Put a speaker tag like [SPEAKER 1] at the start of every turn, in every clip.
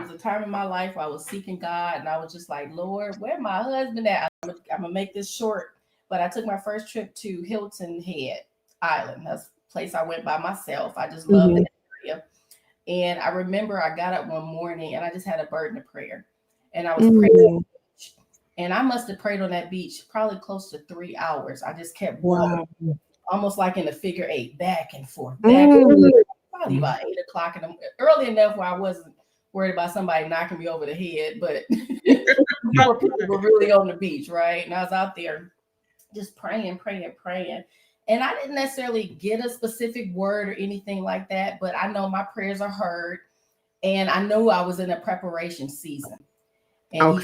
[SPEAKER 1] was a time in my life where I was seeking God, and I was just like, Lord, where my husband at? I'm gonna make this short, but I took my first trip to Hilton Head Island. That's a place I went by myself. I just loved that area. And I remember I got up one morning and I just had a burden of prayer. And I was praying. And I must have prayed on that beach probably close to 3 hours. I just kept walking, almost like in a figure eight, back and forth, probably about 8 o'clock early enough where I wasn't worried about somebody knocking me over the head, but more people were really on the beach, right? And I was out there just praying. And I didn't necessarily get a specific word or anything like that, but I know my prayers are heard. And I knew I was in a preparation season. And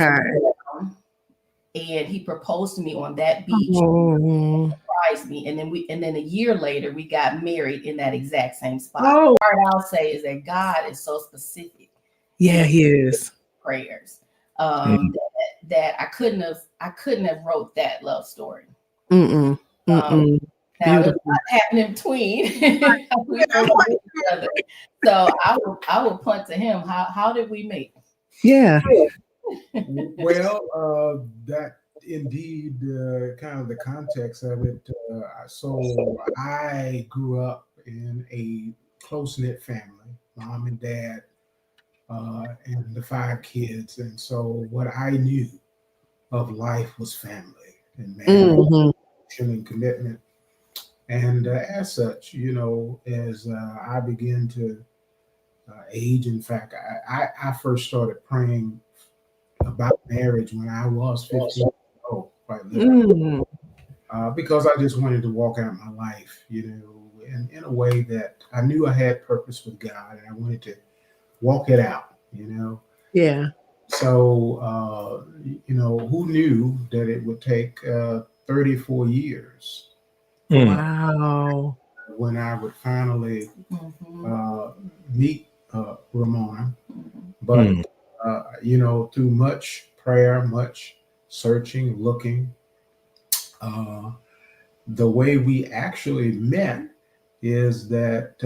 [SPEAKER 1] he proposed to me on that beach, surprised me. And then a year later, we got married in that exact same spot. The part I'll say is that God is so specific.
[SPEAKER 2] Yeah, he is.
[SPEAKER 1] Prayers. That I couldn't have wrote that love story. Now there's a lot happening between. So I will punt to him. How did we make?
[SPEAKER 2] Yeah.
[SPEAKER 3] Well, that indeed kind of the context of it. So I grew up in a close-knit family, mom and dad, and the 5 kids. And so what I knew of life was family and marriage and commitment. And as such, as I began to age, in fact, I first started praying about marriage when I was 15 years old, quite literally, because I just wanted to walk out my life, in a way that I knew I had purpose with God, and I wanted to walk it out,
[SPEAKER 2] Yeah.
[SPEAKER 3] So, who knew that it would take 34 years?
[SPEAKER 2] Wow.
[SPEAKER 3] When I would finally meet Ramona. But, through much prayer, much searching, looking, the way we actually met is that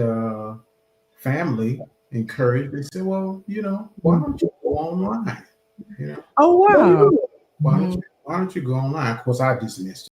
[SPEAKER 3] family encouraged. They said, well, why don't you go online?
[SPEAKER 2] Oh, wow.
[SPEAKER 3] Why don't you go online? Of course, I dismissed